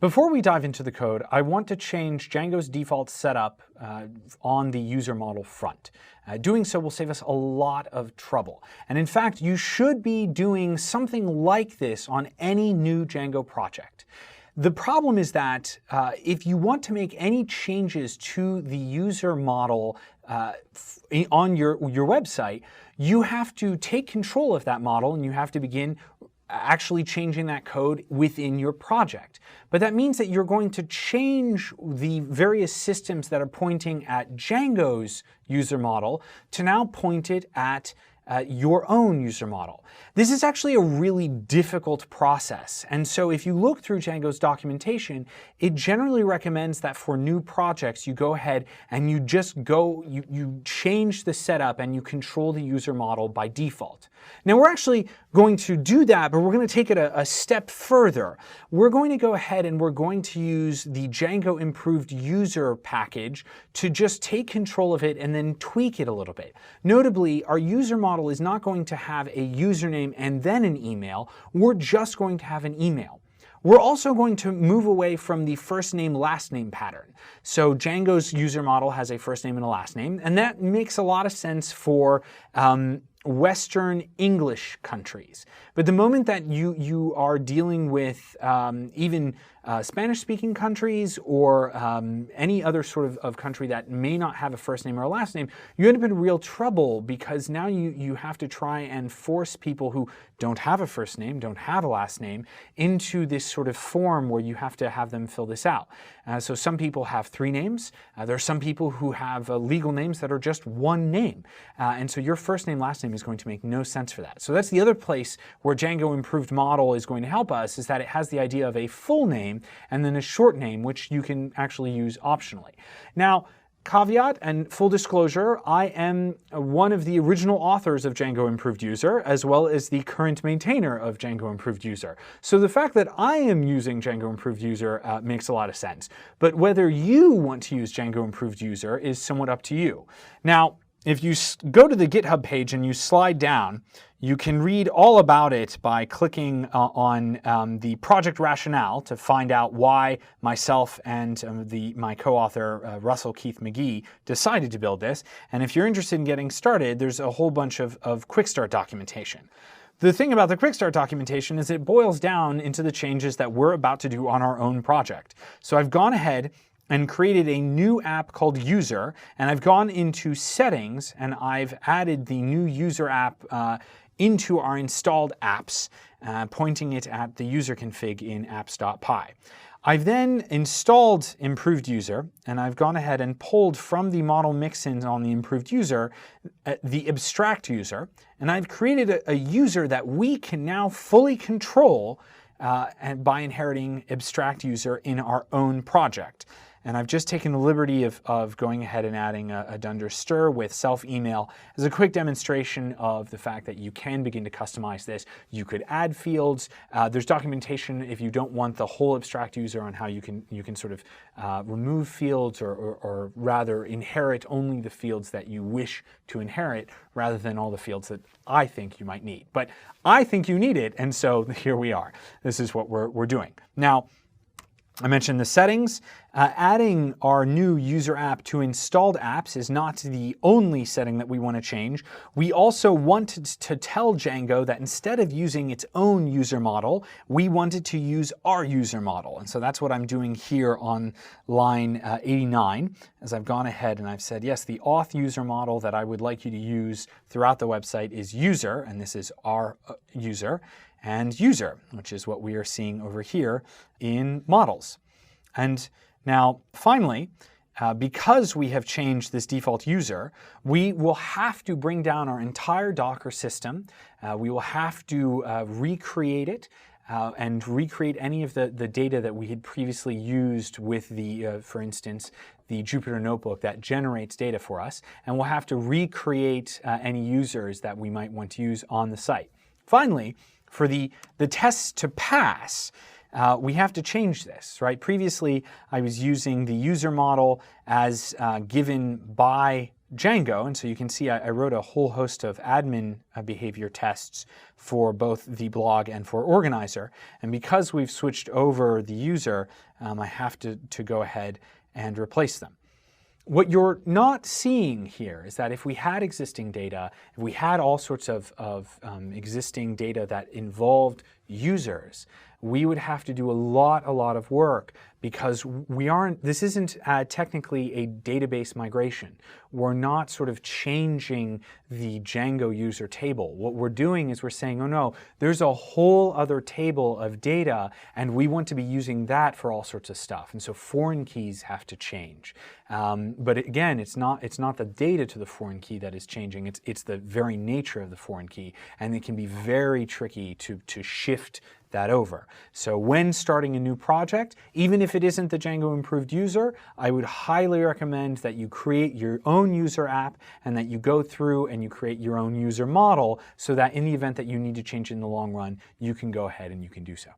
Before we dive into the code, I want to change Django's default setup on the user model front. Doing so will save us a lot of trouble. And in fact, you should be doing something like this on any new Django project. The problem is that if you want to make any changes to the user model on your website, you have to take control of that model and you have to begin actually changing that code within your project. But that means that you're going to change the various systems that are pointing at Django's user model to now point it at your own user model. This is actually a really difficult process. And so if you look through Django's documentation, it generally recommends that for new projects, you go ahead and you just you change the setup and you control the user model by default. Now we're actually going to do that, but we're going to take it a step further. We're going to go ahead and we're going to use the Django improved user package to just take control of it and then tweak it a little bit. Notably, our user model is not going to have a username and then an email. We're just going to have an email. We're also going to move away from the first name, last name pattern. So Django's user model has a first name and a last name, and that makes a lot of sense for Western English countries. But the moment that you are dealing with even Spanish-speaking countries or any other sort of country that may not have a first name or a last name, you end up in real trouble because now you have to try and force people who don't have a first name, don't have a last name, into this sort of form where you have to have them fill this out. So some people have 3 names. There are some people who have legal names that are just 1 name. And so your first name, last name is going to make no sense for that. So that's the other place where Django Improved Model is going to help us, is that it has the idea of a full name and then a short name, which you can actually use optionally. Now, caveat and full disclosure, I am one of the original authors of Django Improved User, as well as the current maintainer of Django Improved User. So the fact that I am using Django Improved User makes a lot of sense. But whether you want to use Django Improved User is somewhat up to you. Now, if you go to the GitHub page and you slide down, you can read all about it by clicking on the project rationale to find out why myself and my co-author, Russell Keith McGee, decided to build this. And if you're interested in getting started, there's a whole bunch of quick start documentation. The thing about the quick start documentation is it boils down into the changes that we're about to do on our own project. So I've gone ahead and created a new app called User, and I've gone into Settings, and I've added the new User app into our installed apps, pointing it at the user config in apps.py. I've then installed Improved User, and I've gone ahead and pulled from the model mixins on the Improved User the abstract user, and I've created a user that we can now fully control and by inheriting abstract user in our own project. And I've just taken the liberty of going ahead and adding a dunder stir with self-email as a quick demonstration of the fact that you can begin to customize this. You could add fields. There's documentation if you don't want the whole abstract user on how you can sort of remove fields or rather inherit only the fields that you wish to inherit rather than all the fields that I think you might need. But I think you need it, and so here we are. This is what we're doing. Now, I mentioned the settings. Adding our new user app to installed apps is not the only setting that we want to change. We also wanted to tell Django that instead of using its own user model, we wanted to use our user model. And so that's what I'm doing here on line 89, as I've gone ahead and I've said, yes, the auth user model that I would like you to use throughout the website is user, and this is our user, and user, which is what we are seeing over here in models. And now, finally, because we have changed this default user, we will have to bring down our entire Docker system. We will have to recreate it and recreate any of the data that we had previously used with the, for instance, the Jupyter Notebook that generates data for us. And we'll have to recreate any users that we might want to use on the site. Finally, for the tests to pass, we have to change this, right? Previously, I was using the user model as given by Django, and so you can see I wrote a whole host of admin behavior tests for both the blog and for Organizer. And because we've switched over the user, I have to go ahead and replace them. What you're not seeing here is that if we had existing data, if we had all sorts of existing data that involved users, we would have to do a lot of work because this isn't technically a database migration. We're not sort of changing the Django user table. What we're doing is we're saying, oh no, there's a whole other table of data and we want to be using that for all sorts of stuff. And so foreign keys have to change. But again, it's not the data to the foreign key that is changing, it's the very nature of the foreign key, and it can be very tricky to shift that over. So when starting a new project, even if it isn't the Django improved user, I would highly recommend that you create your own user app and that you go through and you create your own user model so that in the event that you need to change in the long run, you can go ahead and you can do so.